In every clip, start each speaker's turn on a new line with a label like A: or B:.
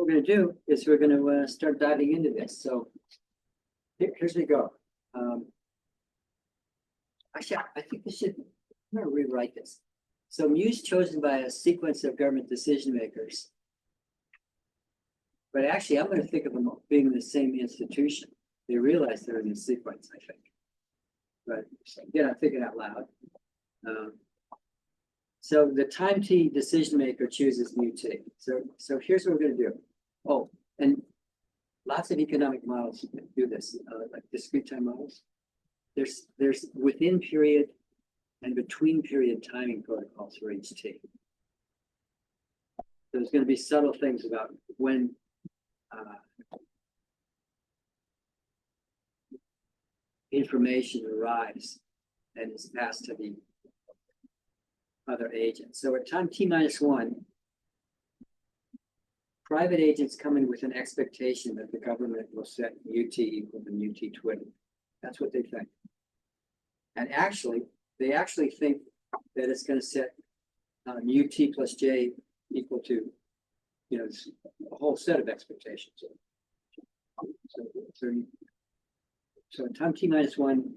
A: we're going to do is we're going to start diving into this. So here's we go. Actually, I think we should, I'm going to rewrite this. So mu is chosen by a sequence of government decision makers. But actually, I'm going to think of them being in the same institution. They realize they're in the sequence, I think. But again, I'm thinking out loud. So the time t decision maker chooses mu t. So here's what we're going to do. Oh, and lots of economic models do this, like discrete time models. There's within period and between period timing protocols for each t. There's going to be subtle things about when information arrives and is passed to the other agents. So at time t-1, private agents come in with an expectation that the government will set ut equal to ut twin. That's what they think. And actually, they actually think that it's going to set ut plus j equal to, you know, a whole set of expectations. So in time t-1,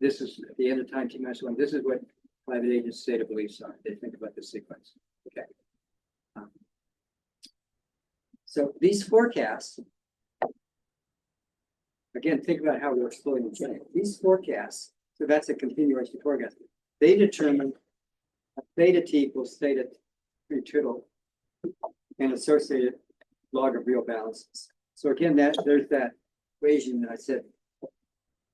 A: this is at the end of time t-1, this is what private agents' state of beliefs are. They think about the sequence. Okay. So these forecasts, again, think about how we're exploring the chain. These forecasts, so that's a continuation forecast. They determine a theta t equals theta 3 twiddle and associated log of real balances. So again, there's that equation that I said,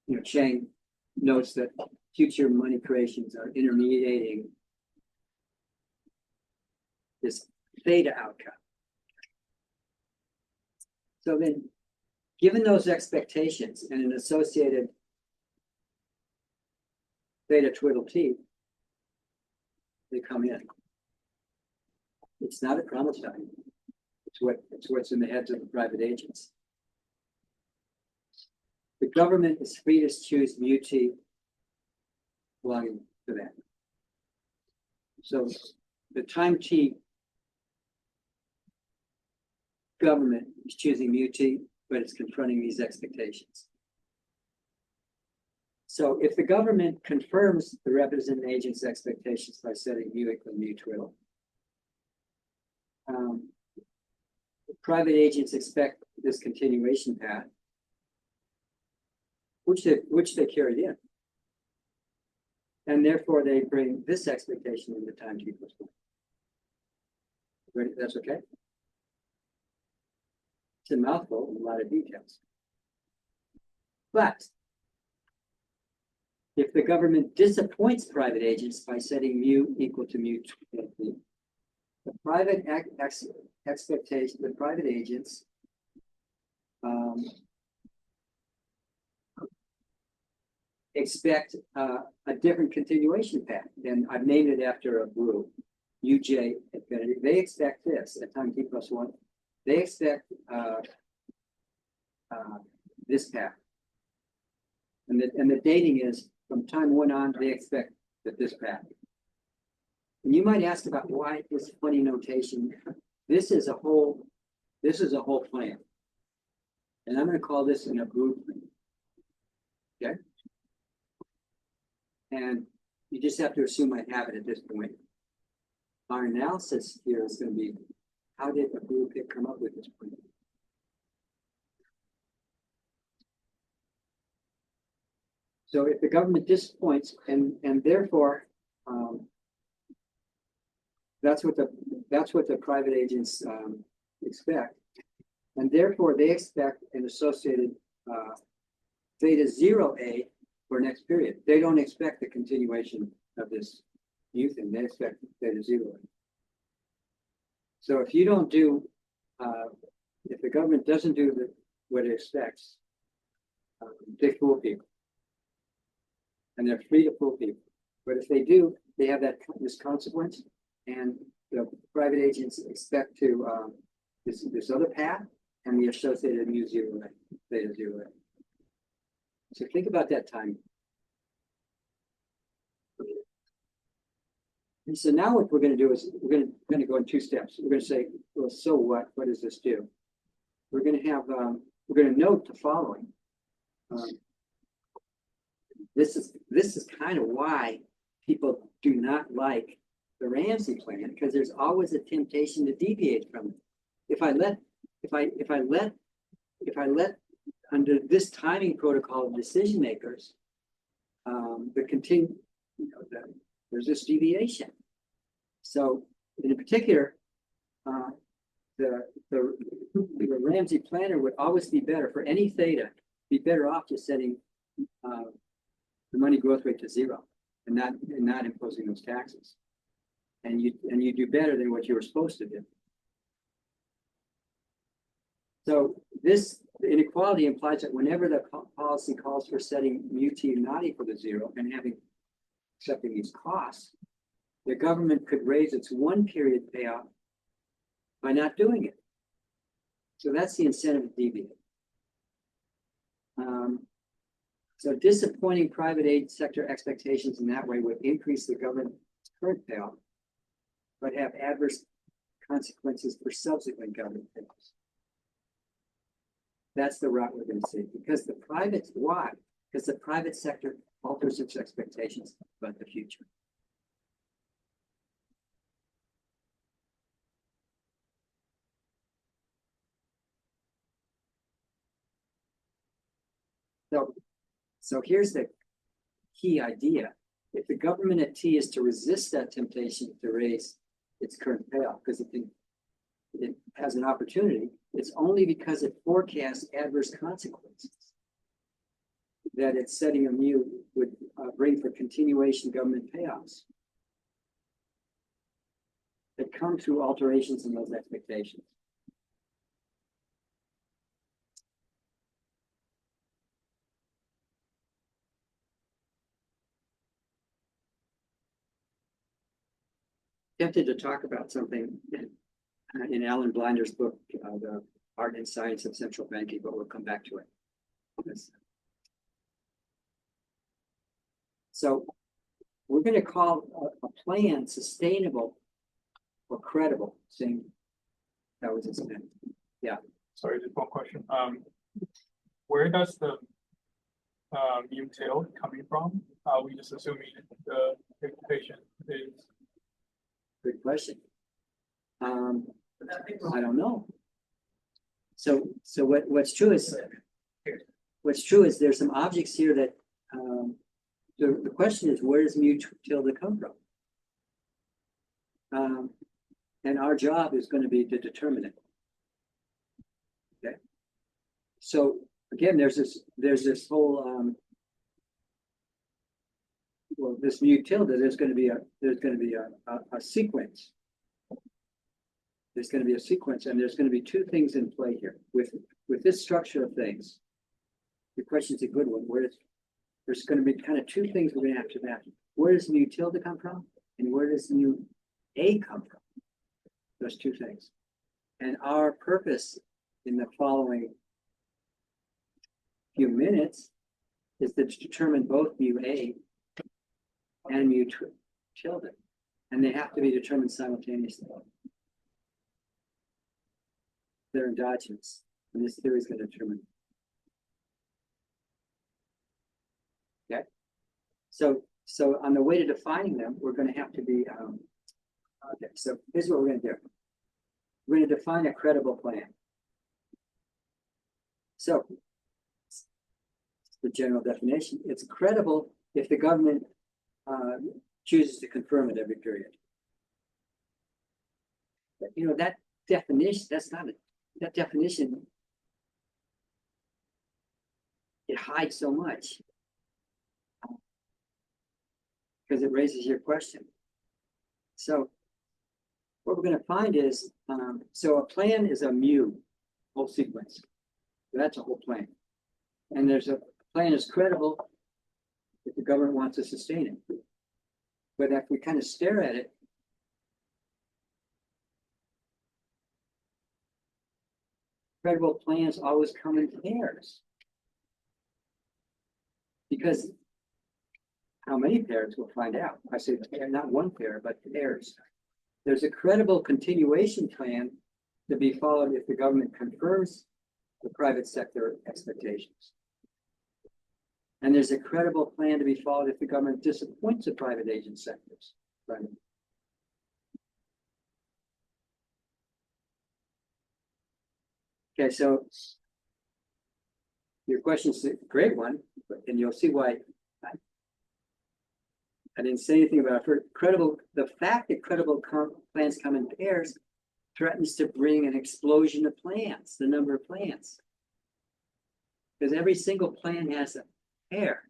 A: you know, Chang notes that future money creations are intermediating this theta outcome. So then, given those expectations and an associated theta twiddle t, they come in. It's not a promise value. It's what's in the heads of the private agents. The government is free to choose mu t belonging to that. So the time t government is choosing mu t, but it's confronting these expectations. So if the government confirms the representative agent's expectations by setting mu equal to mu twiddle, private agents expect this continuation path, which they carried in. And therefore they bring this expectation into time t plus 1. That's okay? It's a mouthful and a lot of details. But if the government disappoints private agents by setting mu equal to mu t, the private expectation, the private agents expect a different continuation path. And I've named it after a group, uj infinity. They expect this at time t plus 1. They expect this path. And the dating is from time 1 on, they expect that this path. And you might ask about why this funny notation. This is a whole plan. And I'm going to call this an improvement. Okay. And you just have to assume I have it at this point. Our analysis here is going to be, how did a group come up with this plan? So if the government disappoints, and therefore, that's what the private agents expect, and therefore they expect an associated theta 0a for next period. They don't expect the continuation of this mu thing. They expect theta 0a. So if you don't do, if the government doesn't do what it expects, they fool people. And they're free to fool people. But if they do, they have this consequence, and the private agents expect to this other path and the associated mu 0a, theta 0a. So think about that time. And so now what we're going to do is we're going to go in 2 steps. We're going to say, well, so what? What does this do? We're going to have, we're going to note the following. This is kind of why people do not like the Ramsey plan, because there's always a temptation to deviate from it. If I let under this timing protocol of decision makers, there's this deviation. So in particular, the Ramsey planner would always be better for any theta, be better off just setting the money growth rate to 0 and not imposing those taxes. And you do better than what you were supposed to do. So this inequality implies that whenever the policy calls for setting mu t not equal to 0 and accepting these costs, the government could raise its 1 period payout by not doing it. So that's the incentive to deviate. So disappointing private aid sector expectations in that way would increase the government's current payout, but have adverse consequences for subsequent government payouts. That's the route we're going to see, because the private, why? Because the private sector alters its expectations about the future. So here's the key idea. If the government at T is to resist that temptation to raise its current payout, because it has an opportunity, it's only because it forecasts adverse consequences that its setting a mu would bring for continuation government payouts that come through alterations in those expectations. Tempted to talk about something in Alan Blinder's book, The Art and Science of Central Banking, but we'll come back to it. So we're going to call a plan sustainable or credible. Saying that was its name. Yeah.
B: Sorry, just one question. Where does the mu tail coming from? Are we just assuming the patient is?
A: Good question. I don't know. So what's true is there's some objects here that the question is, where does mu tilde come from? And our job is going to be to determine it. Okay. So again, there's this whole well, this mu tilde, there's going to be a sequence. There's going to be a sequence, and there's going to be two things in play here with this structure of things. The question's a good one. There's going to be kind of two things we're going to have to imagine. Where does mu tilde come from, and where does mu a come from? Those two things. And our purpose in the following few minutes is to determine both mu a and mu tilde, and they have to be determined simultaneously. They're endogenous, and this theory is going to determine. Okay, so on the way to defining them, we're going to have to be. Okay, so here's what we're going to do. We're going to define a credible plan. So the general definition: it's credible if the government chooses to confirm it every period. But, you know, that definition, that definition, it hides so much because it raises your question. So what we're going to find is, so a plan is a mu, whole sequence. So that's a whole plan. And there's a plan is credible if the government wants to sustain it. But if we kind of stare at it, credible plans always come in pairs. Because how many pairs, we'll find out. I say pair, not one pair, but pairs. There's a credible continuation plan to be followed if the government confirms the private sector expectations. And there's a credible plan to be followed if the government disappoints the private agent sectors. Right? Okay, so your question's a great one, and you'll see why I didn't say anything about it. For credible, the fact that credible plans come in pairs threatens to bring an explosion of plans, the number of plans. Because every single plan has a pair.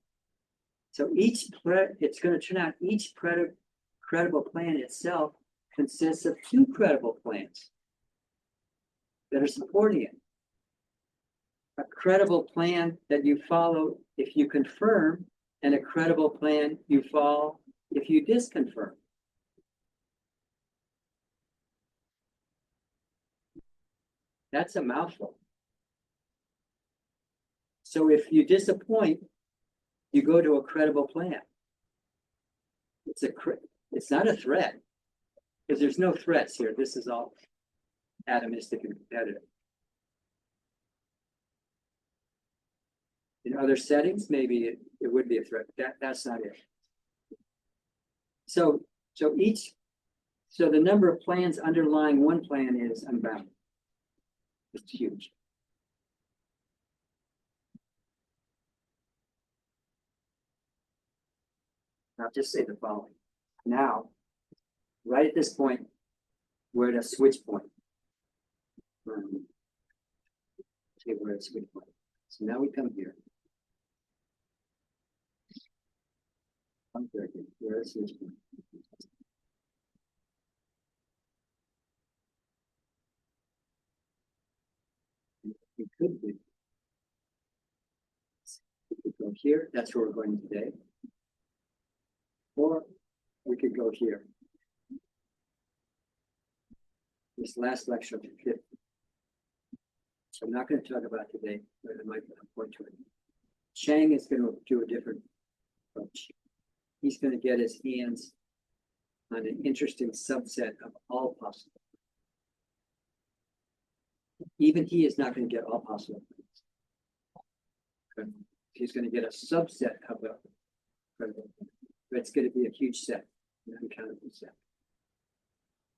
A: So it's going to turn out each credible plan itself consists of two credible plans that are supporting it. A credible plan that you follow if you confirm, and a credible plan you follow if you disconfirm. That's a mouthful. So if you disappoint, you go to a credible plan. It's not a threat, because there's no threats here. This is all atomistic and competitive. In other settings, maybe it would be a threat. That's not it. So the number of plans underlying one plan is unbounded. It's huge. I'll just say the following. Now, right at this point, we're at a switch point. Okay, we're at a switch point. So now we come here. We're at a switch point. We could go here. That's where we're going today. Or we could go here. This last lecture, so I'm not going to talk about today, but I might point to it. Chang is going to do a different approach. He's going to get his hands on an interesting subset of all possible. Even he is not going to get all possible things. He's going to get a subset of a credible, but it's going to be a huge set, an uncountable set.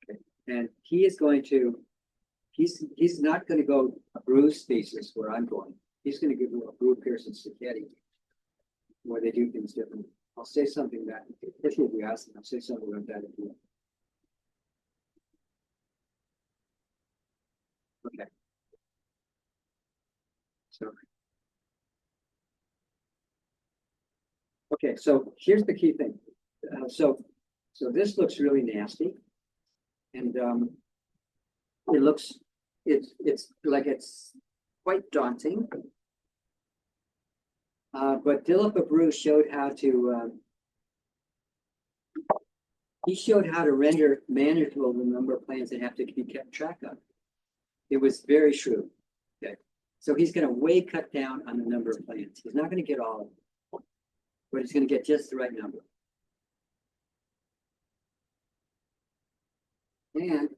A: Okay, and he is going to. He's not going to go Abreu's thesis where I'm going. He's going to give you Abreu, Pearson, Sacchetti, where they do things differently. I'll say something that if you ask him, I'll say something about that if you want. Okay. So here's the key thing. So this looks really nasty, and it's like it's quite daunting. But Dilip Abreu showed how to render manageable the number of plans that have to be kept track of. It was very shrewd. Okay, so he's going to way cut down on the number of plans. He's not going to get all of them, but he's going to get just the right number. And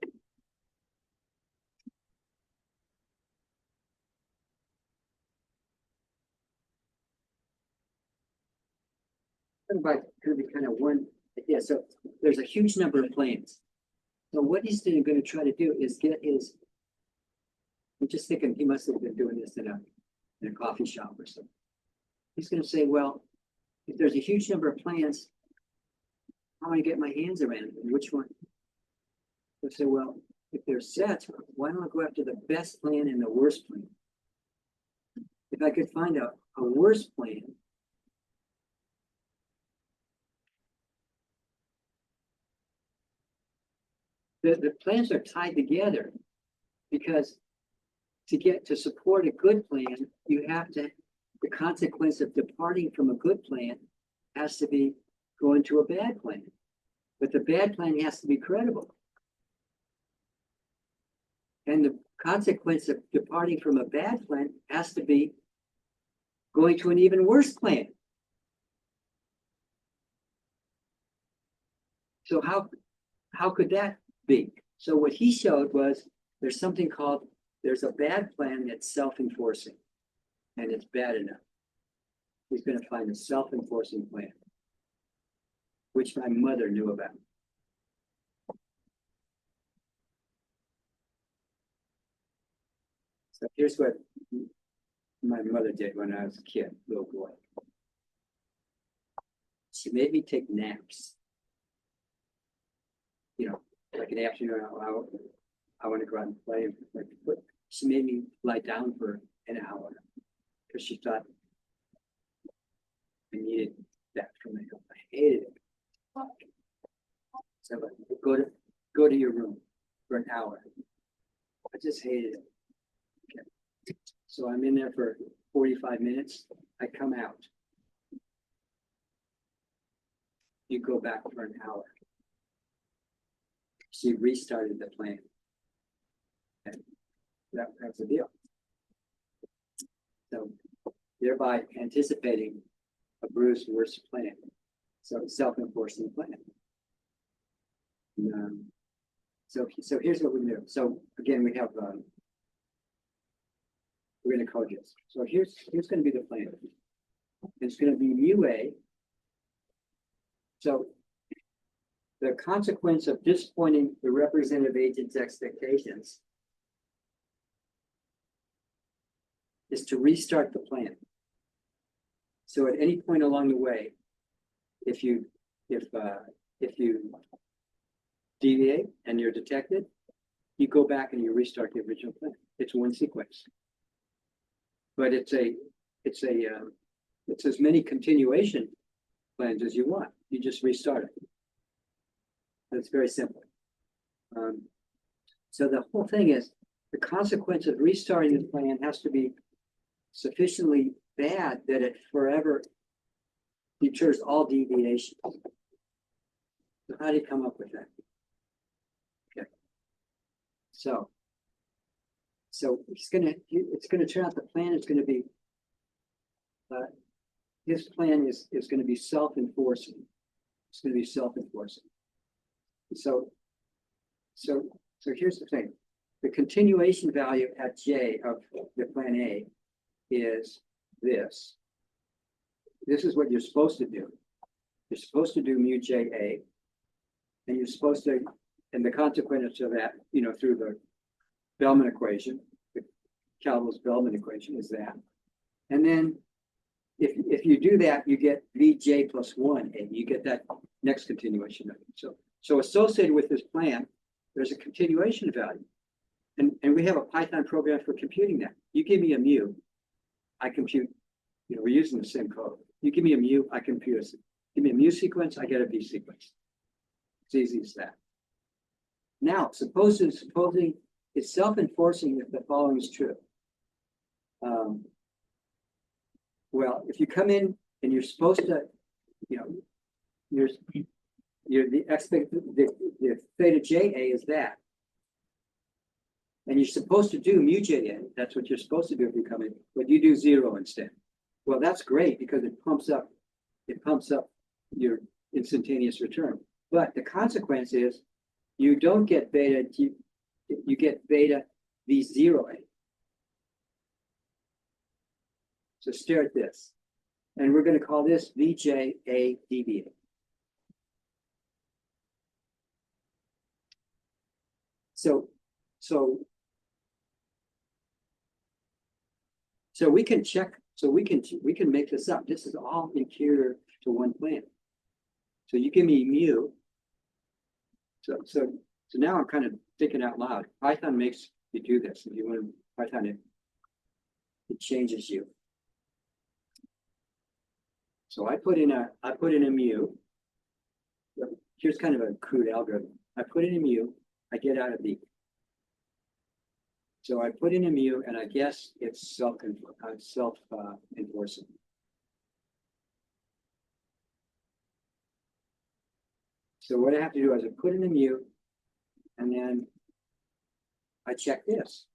A: going to be kind of one, yeah, so there's a huge number of plans. So what he's going to try to do is get his, I'm just thinking he must have been doing this in a coffee shop or something. He's going to say, well, if there's a huge number of plans, how do I get my hands around it? And which one? He'll say, well, if there's sets, why don't I go after the best plan and the worst plan? If I could find a worse plan, the plans are tied together because to support a good plan, you have to, the consequence of departing from a good plan has to be going to a bad plan. But the bad plan has to be credible. And the consequence of departing from a bad plan has to be going to an even worse plan. So how could that be? So what he showed was there's something called, there's a bad plan that's self-enforcing, and it's bad enough. He's gonna find a self-enforcing plan, which my mother knew about. So here's what my mother did when I was a kid, little boy. She made me take naps. You know, like an afternoon, I want to go out and play. But she made me lie down for an hour because she thought I needed that for my health. I hated it. So go to your room for an hour. I just hated it. Okay. So I'm in there for 45 minutes. I come out. You go back for an hour. She restarted the plan. And that's the deal. So thereby anticipating a bruised worse plan. So self-enforcing plan. So here's what we do. So again, we have we're going to code this. So here's going to be the plan. It's going to be mu A. So the consequence of disappointing the representative agent's expectations is to restart the plan. So at any point along the way, if you deviate and you're detected, you go back and you restart the original plan. It's one sequence, but it's as many continuation plans as you want. You just restart it. It's very simple. So the whole thing is the consequence of restarting the plan has to be sufficiently bad that it forever deters all deviations. So how do you come up with that? Okay. So it's gonna turn out the plan is gonna be his plan is going to be self-enforcing. It's going to be self-enforcing. So here's the thing. The continuation value at J of the plan A is this. This is what you're supposed to do. You're supposed to do mu JA, and you're supposed to, and the consequence of that, you know, through the Bellman equation, the Calvo's Bellman equation is that. And then if you do that, you get Vj plus 1, and you get that next continuation value. So associated with this plan, there's a continuation value. And we have a Python program for computing that. You give me a mu, I compute, you know, we're using the same code. You give me a mu, I compute it. Give me a mu sequence, I get a V sequence. It's easy as that. Now, supposing it's self-enforcing if the following is true. Well, if you come in and you're supposed to, you know, the theta JA is that. And you're supposed to do mu JA. That's what you're supposed to do if you come in, but you do 0 instead. Well, that's great because it pumps up your instantaneous return. But the consequence is you don't get beta, you get beta V0A. So stare at this. And we're going to call this VJA deviate. So we can check, so we can make this up. This is all interior to one plan. So you give me mu. So now I'm kind of thinking out loud. Python makes you do this. If you want to Python it changes you. So I put in a mu. Here's kind of a crude algorithm. I put in a mu, I get out a V. So I put in a mu, and I guess it's self-enforcing. So what I have to do is I put in a mu, and then I check this.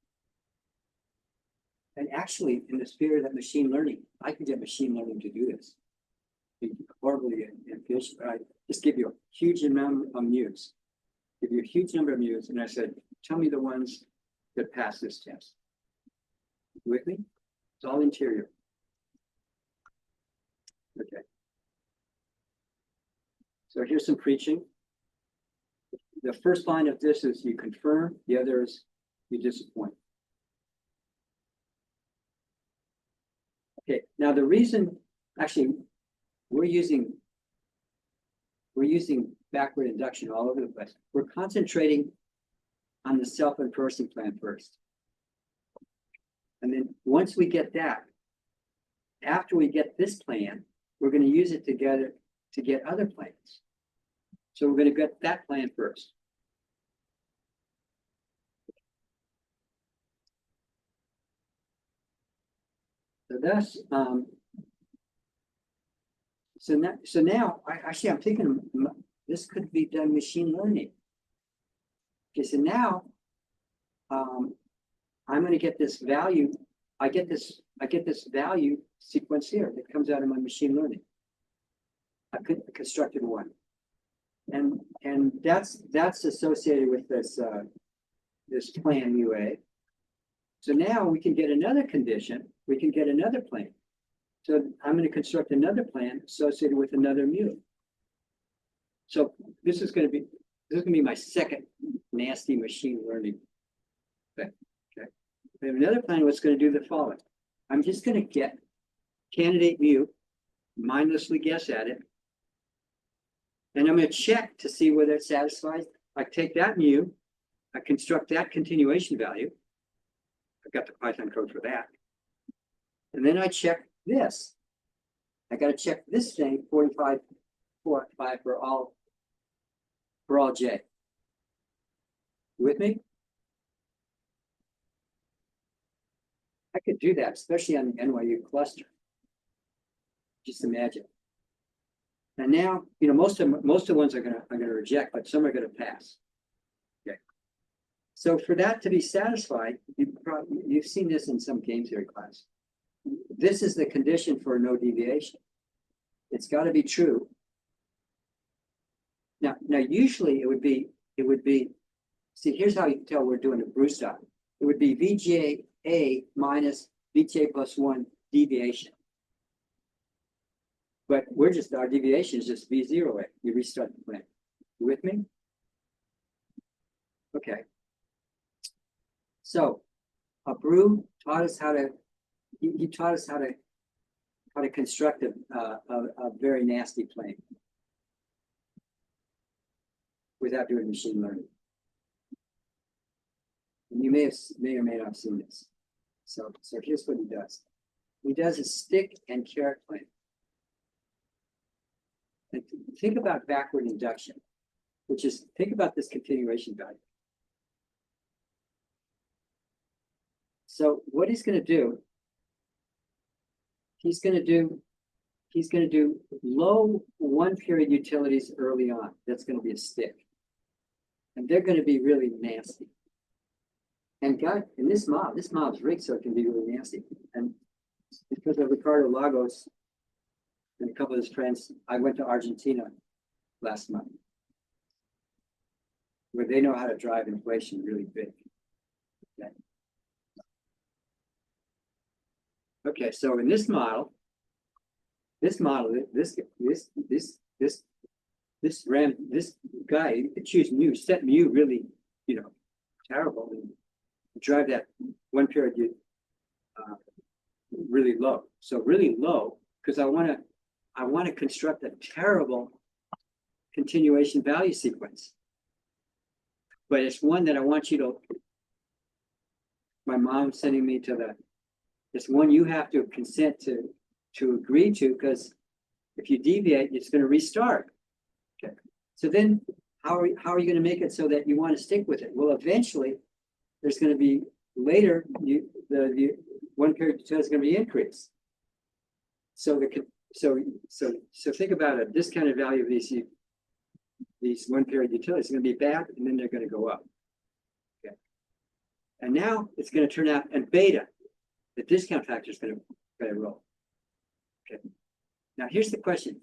A: And actually, in the spirit of machine learning, I can get machine learning to do this. Horribly efficient, but I just give you a huge amount of mu's. Give you a huge number of mu's, and I said, tell me the ones that pass this test. You with me? It's all interior. Okay. So here's some preaching. The first line of this is you confirm, the other is you disappoint. Okay, now the reason, actually, we're using backward induction all over the place. We're concentrating on the self-enforcing plan first. And then once we get that, after we get this plan, we're going to use it together to get other plans. So we're going to get that plan first. So that's so now I'm thinking this could be done machine learning. Okay, so now I'm going to get this value. I get this value sequence here that comes out of my machine learning. I constructed one, and that's associated with this this plan UA. So now we can get another condition. We can get another plan. So I'm going to construct another plan associated with another mu. So this is going to be my second nasty machine learning thing. Okay. We have another plan what's going to do the following. I'm just going to get candidate mu, mindlessly guess at it, and I'm going to check to see whether it satisfies. I take that mu, I construct that continuation value. I've got the Python code for that. And then I check this. I got to check this thing 45 for all j. You with me? I could do that, especially on the NYU cluster. Just imagine. And now, you know, most of the ones I'm gonna reject, but some are gonna pass. Okay. So for that to be satisfied, you've seen this in some game theory class. This is the condition for no deviation. It's got to be true. Now usually it would be. See, here's how you can tell we're doing a Bruce dot. It would be VJA minus VJ plus 1 deviation. But our deviation is just V0A. You restart the plan. You with me? Okay. So Abreu taught us how to. He taught us how to construct a very nasty plane without doing machine learning. And you may or may not have seen this. So here's what he does. He does a stick and carrot plane. And think about backward induction, which is think about this continuation value. So what he's going to do. He's going to do low 1-period utilities early on. That's going to be a stick. And they're going to be really nasty. And in this model is rigged so it can be really nasty. And because of Ricardo Lagos and a couple of his friends, I went to Argentina last month, where they know how to drive inflation really big. Okay. Okay, so in this guy could choose mu, set mu really, terrible, and drive that 1-period really low. So really low because I want to construct a terrible continuation value sequence, but it's one that I want you to. My mom's sending me to it's one you have to consent to agree to, because if you deviate, it's going to restart. Okay. So then how are you going to make it so that you want to stick with it? Well, eventually there's going to be later the 1-period utility is going to be increased. So think about a discounted value of these 1-period utilities is going to be bad, and then they're going to go up. Okay. And now it's going to turn out, and beta, the discount factor is going to roll. Okay. Now here's the question: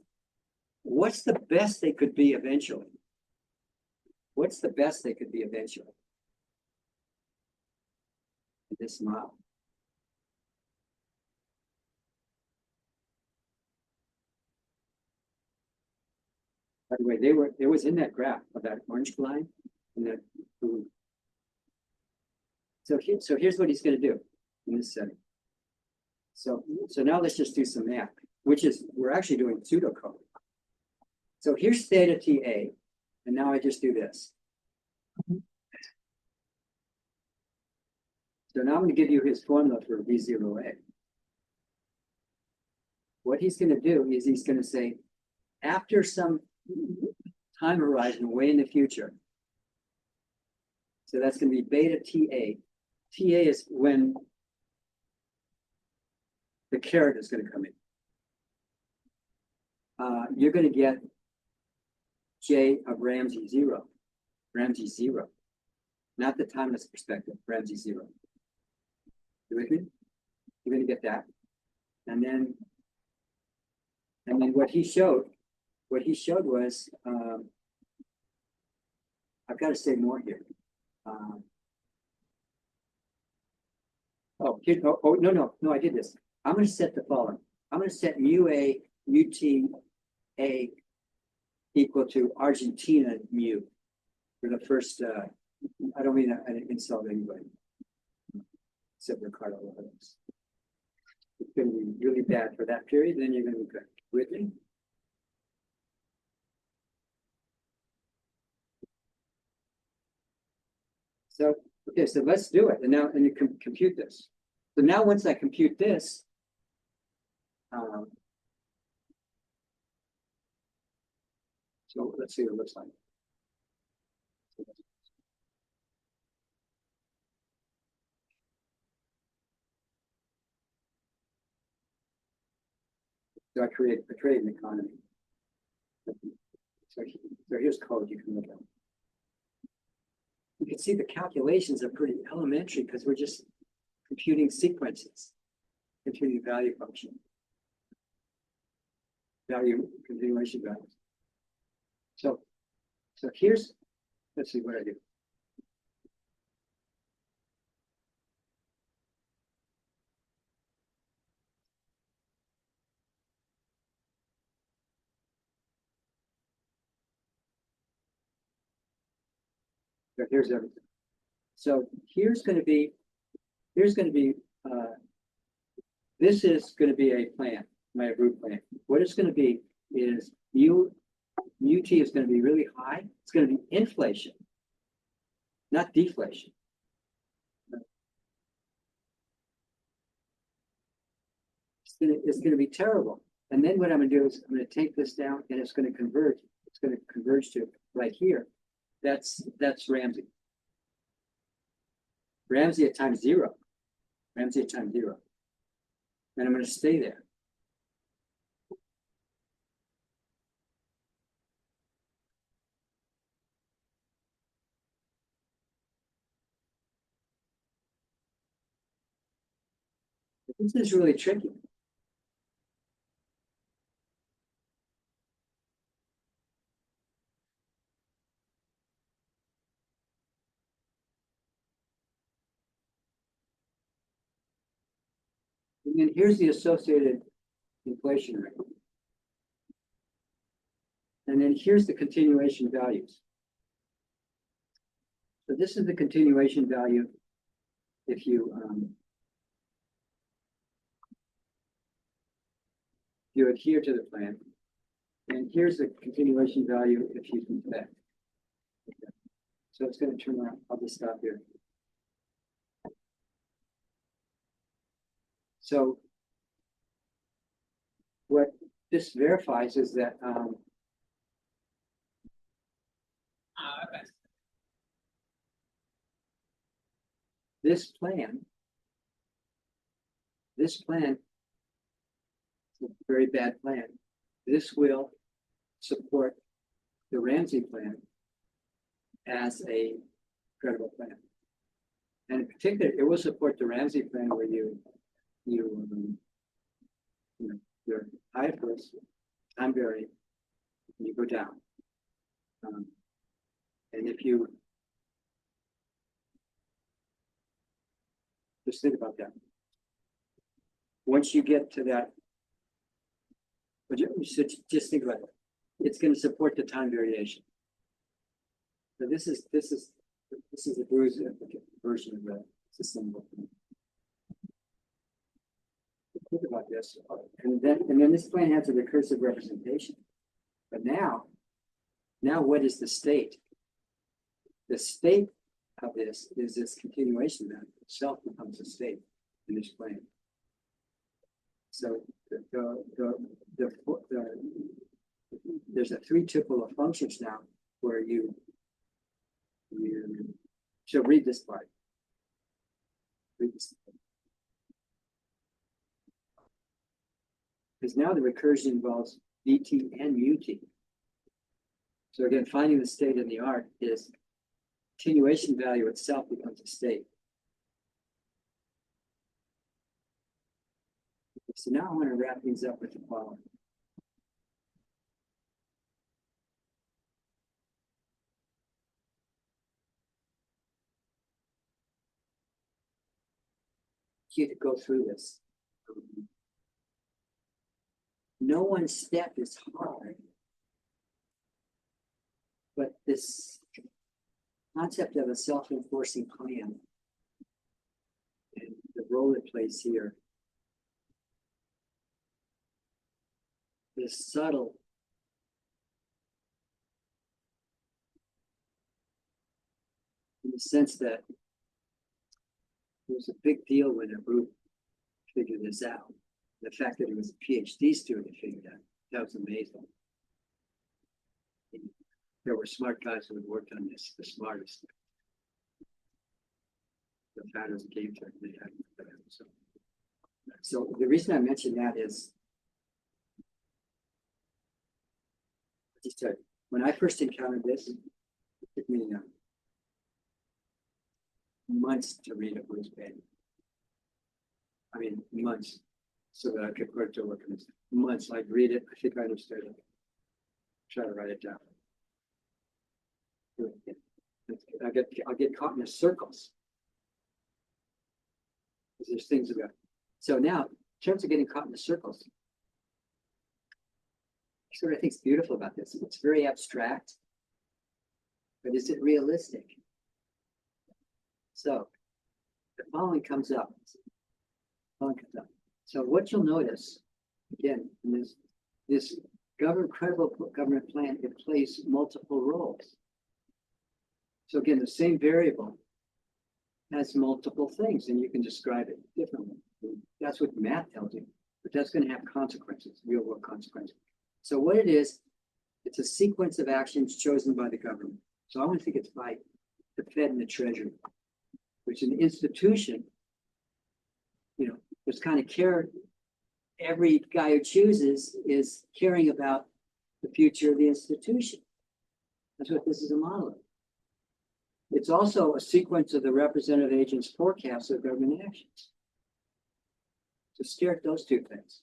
A: what's the best they could be eventually? What's the best they could be eventually? this model. By the way, it was in that graph of that orange line and that blue. So here's what he's going to do in this setting. So now let's just do some math, which is we're actually doing pseudocode. So here's theta TA, and now I just do this. So now I'm going to give you his formula for V0A. What he's going to do is he's going to say, after some time horizon way in the future, so that's going to be beta TA. TA is when the caret is going to come in. You're going to get J of Ramsey 0, Ramsey 0, not the timeless perspective, Ramsey 0. You with me? You're going to get that, and then what he showed was I've got to say more here. No, I did this. I'm going to set the following. I'm going to set mu A, mu T A equal to Argentina mu for the first, I don't mean I didn't insult anybody, except Ricardo. It's going to be really bad for that period, then you're going to be good. With me? So, okay, so let's do it. And now, and you can compute this. So now once I compute this, so let's see what it looks like. So I create an economy. So here's code you can look at. You can see the calculations are pretty elementary because we're just computing sequences, computing value function, value continuation values. So here's, let's see what I do. So here's everything. So here's going to be, this is going to be a plan, my root plan. What it's going to be is mu T is going to be really high. It's going to be inflation, not deflation. It's going to be terrible. And then what I'm going to do is I'm going to take this down and it's going to converge. It's going to converge to right here. That's Ramsey. Ramsey at time 0. Ramsey at time 0. And I'm going to stay there. This is really tricky. And then here's the associated inflation rate. And then here's the continuation values. So this is the continuation value if you adhere to the plan. And here's the continuation value if you confect. Okay. So it's going to turn around. I'll just stop here. So what this verifies is that this plan is a very bad plan. This will support the Ramsey plan as a credible plan. And in particular, it will support the Ramsey plan where you know, you're high first, time varying, and you go down. And if you Just think about that. Once you get to that, but you should just think about it. It's going to support the time variation. So this is a bruise version of the system. Think about this, and then this plane has a recursive representation. But now what is the state? The state of this is this continuation that itself becomes a state in this plane. So there's a three tuple of functions now where you should read this part. Read this part. Because now the recursion involves dt and ut. So again, finding the state in the arc is continuation value itself becomes a state. So now I want to wrap things up with the following. You to go through this. No one step is hard, but this concept of a self-enforcing plan and the role it plays here is subtle. In the sense that it was a big deal when a group figured this out. The fact that it was a PhD student that figured out, that was amazing. There were smart guys who had worked on this, the smartest. The founders gave to they had. So the reason I mention that is, just when I first encountered this, it took me months to read a Bruce Bailey. I mean, months, so that I could put it to work in this. Months, I'd read it, I think I understood it. Try to write it down. I'll get caught in the circles. Because there's things about. So now, in terms of getting caught in the circles, here's what I think is beautiful about this. It's very abstract, but is it realistic? So the following comes up. So what you'll notice, again, in this credible government plan, it plays multiple roles. So again, the same variable has multiple things, and you can describe it differently. That's what math tells you, but that's going to have consequences, real world consequences. So what it is, it's a sequence of actions chosen by the government. So I want to think it's by the Fed and the Treasury, which is an institution, there's kind of care. Every guy who chooses is caring about the future of the institution. That's what this is a model of. It's also a sequence of the representative agent's forecasts of government actions. So stare at those two things.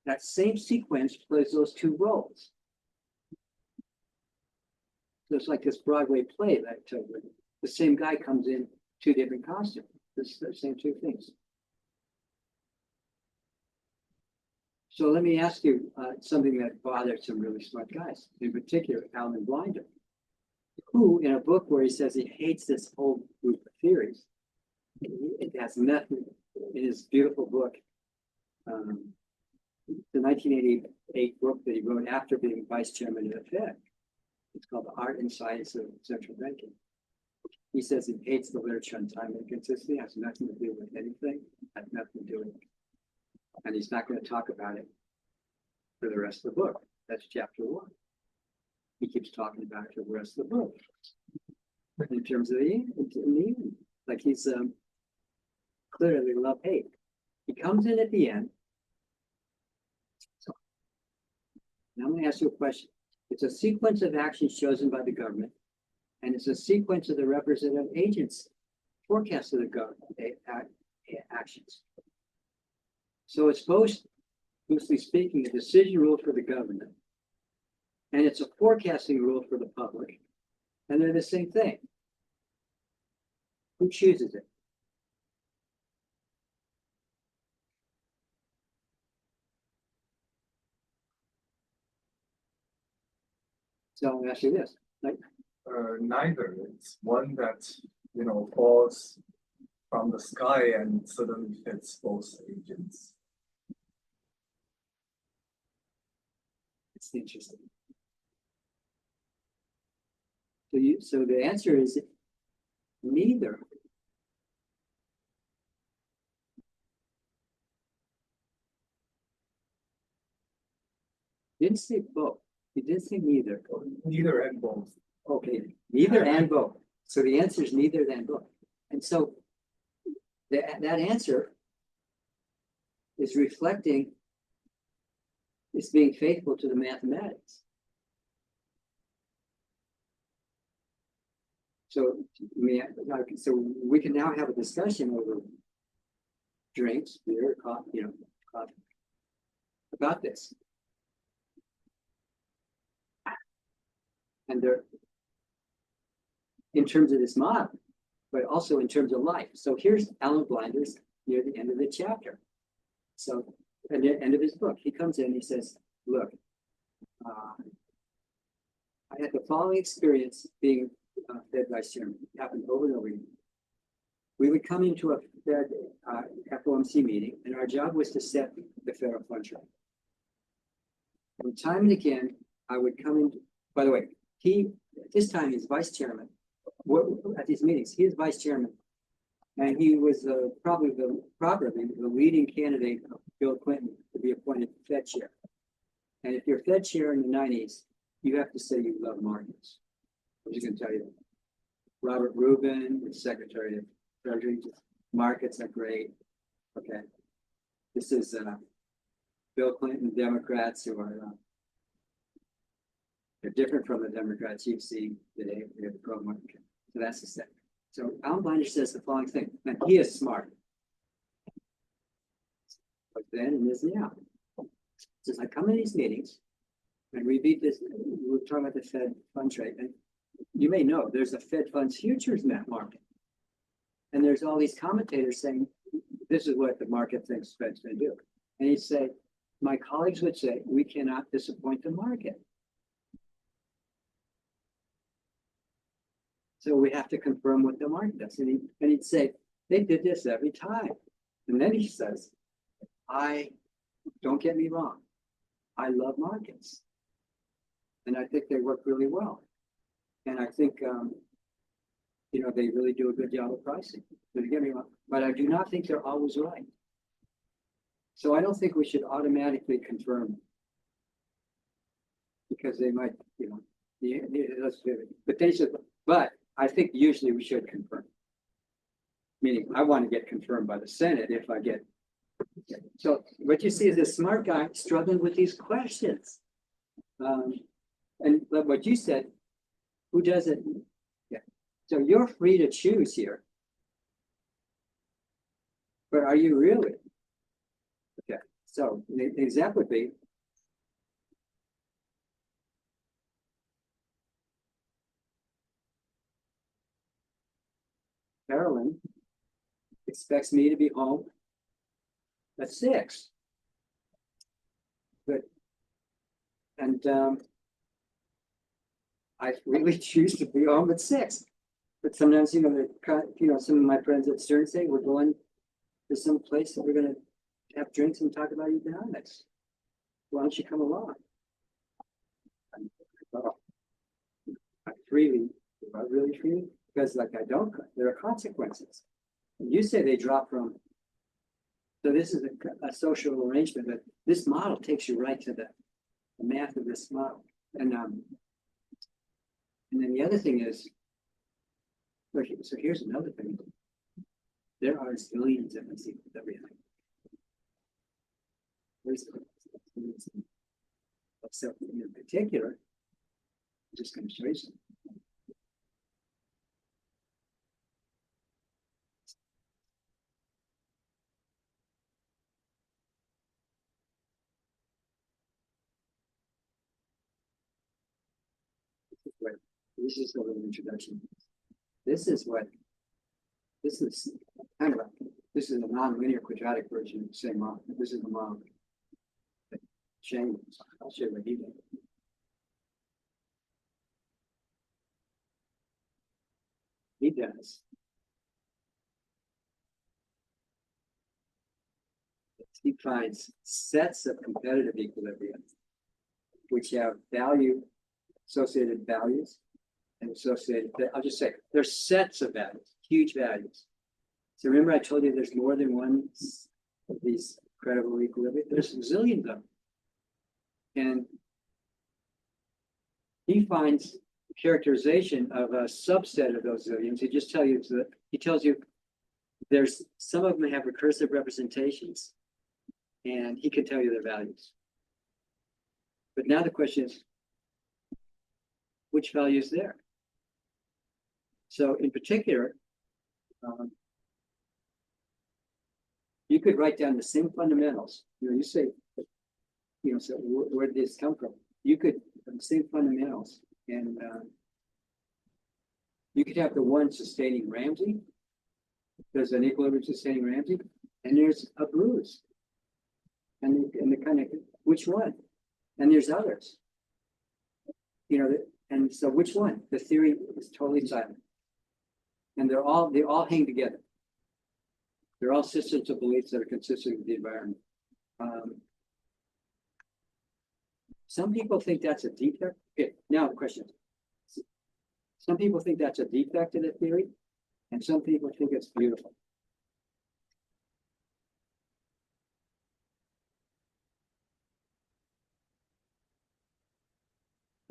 A: That same sequence plays those two roles. So it's like this Broadway play that the same guy comes in two different costumes. It's the same two things. So let me ask you something that bothered some really smart guys, in particular Alan Blinder, who in a book where he says he hates this whole group of theories, it has nothing in his beautiful book, the 1988 book that he wrote after being vice chairman of the Fed. It's called The Art and Science of Central Banking. He says he hates the literature on time inconsistency, has nothing to do with anything, has nothing to do with it. And he's not going to talk about it for the rest of the book. That's chapter 1. He keeps talking about it for the rest of the book. In terms of the end, like he's clearly love-hate. He comes in at the end. So now I'm going to ask you a question. It's a sequence of actions chosen by the government, and it's a sequence of the representative agents' forecasts of the government actions. So it's both, loosely speaking, a decision rule for the government, and it's a forecasting rule for the public, and they're the same thing. Who chooses it? So I'll ask you this, like,
C: Neither. It's one that, falls from the sky and suddenly fits both agents.
A: it's interesting. So the answer is neither. Didn't say both. He didn't say neither.
C: Neither and both.
A: Okay, neither and both. So the answer is neither than both. And so that answer is reflecting, it's being faithful to the mathematics. So, so we can now have a discussion over drinks, beer, coffee, coffee, about this. And they're in terms of this model, but also in terms of life. So here's Alan Blinders near the end of the chapter. So at the end of his book, he comes in and he says, look, I had the following experience being Fed vice chairman. It happened over and over again. We would come into a Fed FOMC meeting, and our job was to set the federal funds rate. And time and again, I would come in. By the way, at this time he's vice chairman. At these meetings, he is vice chairman, and he was probably the leading candidate of Bill Clinton to be appointed Fed chair. And if you're Fed chair in the 90s, you have to say you love markets. I'm just going to tell you that. Robert Rubin, the Secretary of Treasury, markets are great. Okay. This is Bill Clinton Democrats who are they're different from the Democrats you see today. We have the pro-market. So that's the second. So Alan Blinder says the following thing, and he is smart. But then and is now. Says I come in these meetings and we beat this, we're talking about the Fed funds rate. And you may know there's a Fed funds futures market. And there's all these commentators saying, this is what the market thinks Fed's going to do. And he'd say, my colleagues would say, we cannot disappoint the market. So we have to confirm what the market does. And he'd say, they did this every time. And then he says, don't get me wrong, I love markets. And I think they work really well. And I think, they really do a good job of pricing. Don't get me wrong, but I do not think they're always right. So I don't think we should automatically confirm because they might, but I think usually we should confirm. Meaning I want to get confirmed by the Senate if I get. So what you see is a smart guy struggling with these questions. And what you said, who does it? Yeah. So you're free to choose here. But are you really? Okay. So the example would be Carolyn expects me to be home at 6. Good. And I really choose to be home at 6. But sometimes, some of my friends at Stern say we're going to some place that we're going to have drinks and talk about economics. Why don't you come along? I really freely? Because there are consequences. And you say they drop from. So this is a social arrangement, but this model takes you right to the math of this model. And then the other thing is, so here's another thing. There are zillions of these with everything. So in particular, I'm just going to show you something. This is a little introduction. This is kind of this is a non-linear quadratic version of the same model. This is the model. Shane, I'll show you what he did. he does. He finds sets of competitive equilibrium, which have value, associated values, and associated, I'll just say, there's sets of values, huge values. So remember I told you there's more than one of these credible equilibria? There's a zillion of them. And he finds characterization of a subset of those zillions. He just tells you that he tells you there's some of them have recursive representations, and he can tell you their values. But now the question is, which value is there? So in particular, you could write down the same fundamentals. You say, so where did this come from? You could have the same fundamentals, and you could have the one sustaining Ramsey. There's an equilibrium sustaining Ramsey, and there's a bruise. And the kind of, which one? And there's others. And so which one? The theory is totally silent. And they all hang together. They're all systems of beliefs that are consistent with the environment. Some people think that's a defect. Okay, now the question. Some people think that's a defect in the theory, and some people think it's beautiful.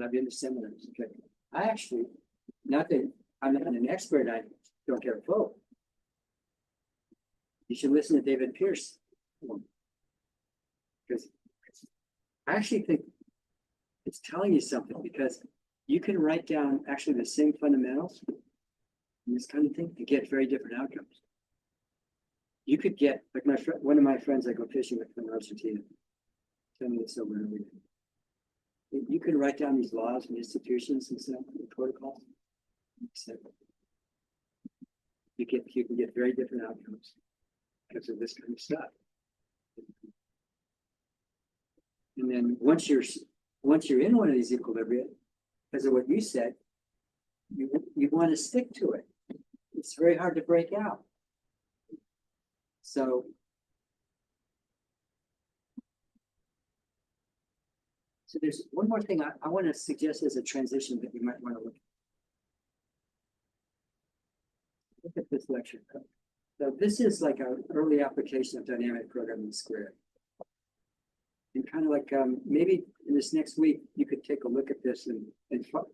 A: I've been to seminars. Okay, I actually, not that I'm not an expert, I don't care to vote. You should listen to David Pierce, because I actually think it's telling you something, because you can write down actually the same fundamentals and this kind of thing and get very different outcomes. You could get, like one of my friends I go fishing with from Argentina, tell me this over and over again. You can write down these laws and institutions and stuff, and protocols. You can get very different outcomes because of this kind of stuff. And then once you're in one of these equilibria, because of what you said, you want to stick to it. It's very hard to break out. So there's one more thing I want to suggest as a transition that you might want to look at this lecture. So this is like an early application of dynamic programming squared. And kind of like maybe in this next week, you could take a look at this and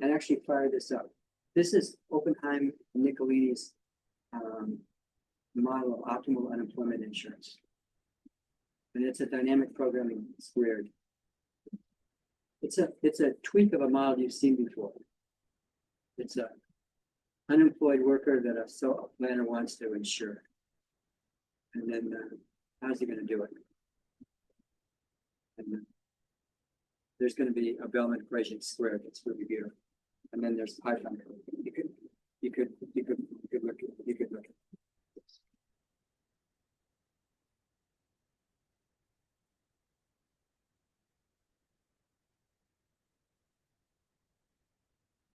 A: actually fire this up. This is Oppenheim and Nicolini's model of optimal unemployment insurance. And it's a dynamic programming squared. It's a tweak of a model you've seen before. It's a unemployed worker that a planner wants to insure. And then how's he going to do it? And there's going to be a Bellman equation squared. That's really beautiful. And then there's Python code.